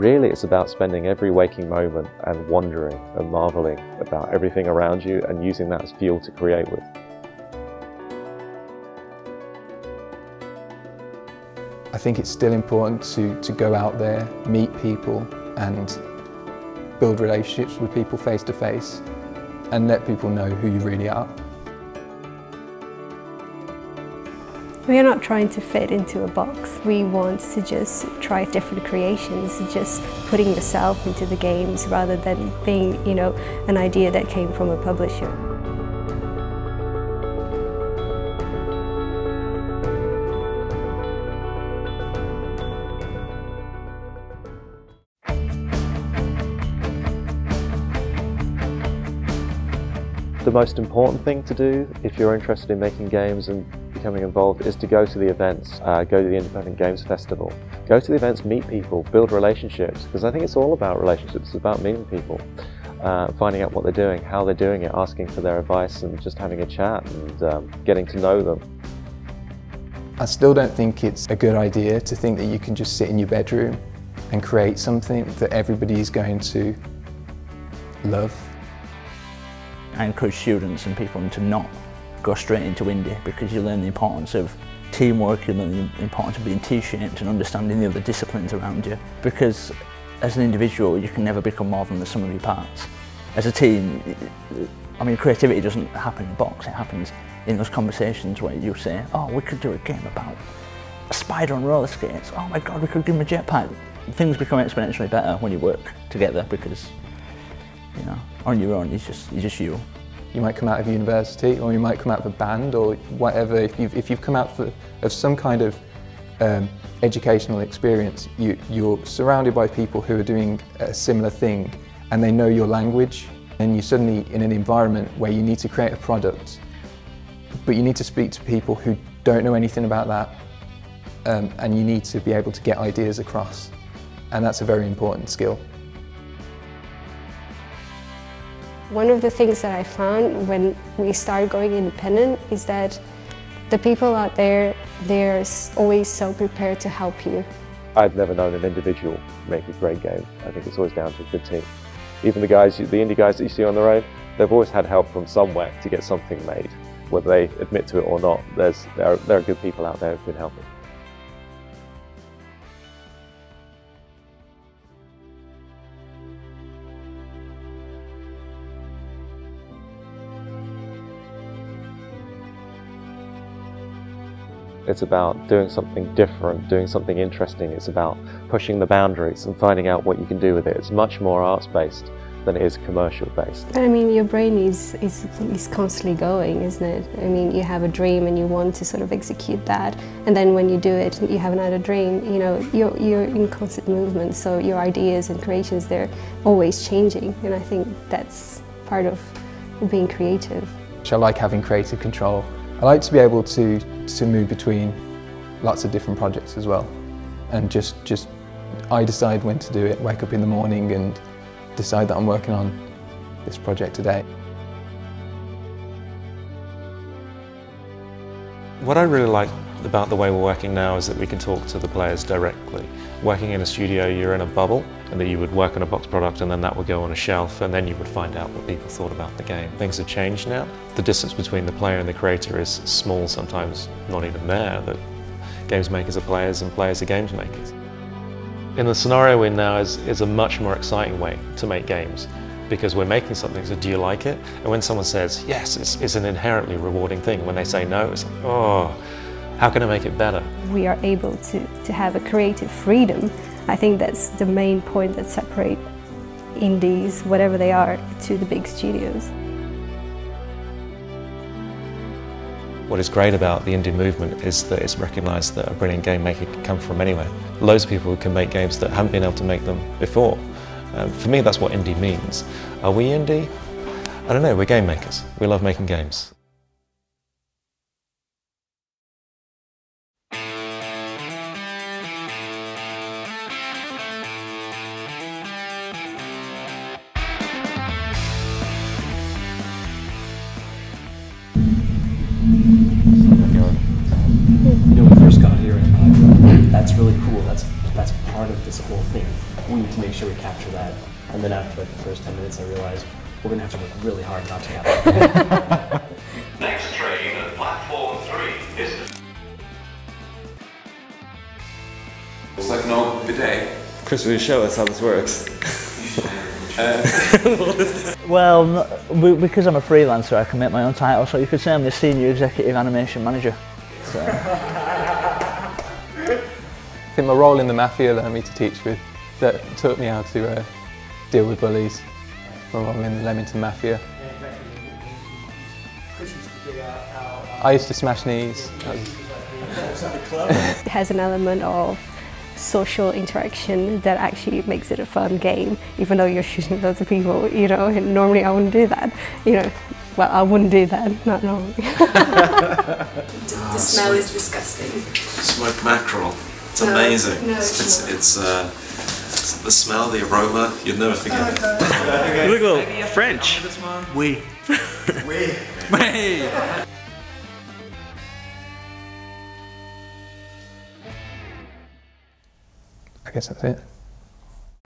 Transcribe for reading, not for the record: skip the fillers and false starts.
Really, it's about spending every waking moment and wondering and marveling about everything around you and using that as fuel to create with. I think it's still important to go out there, meet people and build relationships with people face to face and let people know who you really are. We are not trying to fit into a box. We want to just try different creations, just putting yourself into the games rather than being, an idea that came from a publisher. The most important thing to do if you're interested in making games and becoming involved is to go to the events, go to the Independent Games Festival. Go to the events, meet people, build relationships, because I think it's all about relationships. It's about meeting people, finding out what they're doing, how they're doing it, asking for their advice and just having a chat and getting to know them. I still don't think it's a good idea to think that you can just sit in your bedroom and create something that everybody is going to love. I encourage students and people to not go straight into indie because you learn the importance of teamwork, you learn the importance of being T-shaped and understanding the other disciplines around you. Because as an individual you can never become more than the sum of your parts. As a team, creativity doesn't happen in a box, it happens in those conversations where you say, oh, we could do a game about a spider on roller skates, oh my god, we could give him a jetpack. Things become exponentially better when you work together because on your own, it's just you. You might come out of university, or you might come out of a band, or whatever. If you've come out of some kind of educational experience, you're surrounded by people who are doing a similar thing, and they know your language, and you're suddenly in an environment where you need to create a product, but you need to speak to people who don't know anything about that, and you need to be able to get ideas across, and that's a very important skill. One of the things that I found when we started going independent is that the people out there, they're always so prepared to help you. I've never known an individual make a great game. I think it's always down to a good team. Even the indie guys that you see on the road, they've always had help from somewhere to get something made. Whether they admit to it or not, there are good people out there who can help them. It's about doing something different, doing something interesting. It's about pushing the boundaries and finding out what you can do with it. It's much more arts-based than it is commercial-based. But your brain is constantly going, isn't it? You have a dream and you want to sort of execute that, and then when you do it, you have another dream. You're in constant movement, so your ideas and creations, they're always changing, and I think that's part of being creative. I like having creative control. I like to be able to move between lots of different projects as well, and just I decide when to do it, wake up in the morning and decide that I'm working on this project today. What I really like about the way we're working now is that we can talk to the players directly. Working in a studio, you're in a bubble, and that you would work on a box product and then that would go on a shelf, and then you would find out what people thought about the game. Things have changed now. The distance between the player and the creator is small, sometimes not even there, that games makers are players and players are games makers. In the scenario we're in now is a much more exciting way to make games, because we're making something, so do you like it? And when someone says yes, it's an inherently rewarding thing. When they say no, it's like, oh, how can I make it better? We are able to have a creative freedom. I think that's the main point that separates indies, whatever they are, to the big studios. What is great about the indie movement is that it's recognised that a brilliant game maker can come from anywhere. Loads of people can make games that haven't been able to make them before. For me, that's what indie means. Are we indie? I don't know, we're game makers. We love making games. When we first got here, and that's really cool. That's part of this whole thing. we need to make sure we capture that. And then after like the first 10 minutes, I realized we're going to have to work really hard not to capture it. Next train at platform 3 is... It's like an old bidet. Chris, will you show us how this works? Well, because I'm a freelancer, I can make my own title, so you could say I'm the Senior Executive Animation Manager. So. I think my role in the Mafia allowed me to that taught me how to deal with bullies. My role in the Leamington Mafia. I used to smash knees. It has an element of social interaction that actually makes it a fun game, even though you're shooting loads of people, you know, and normally I wouldn't do that, you know. Well, I wouldn't do that, not normally. The smell is disgusting. Smoked mackerel. It's amazing. No, it's the smell, the aroma, you'd never forget it. Look at French. Oui. Oui. Oui. I guess that's it.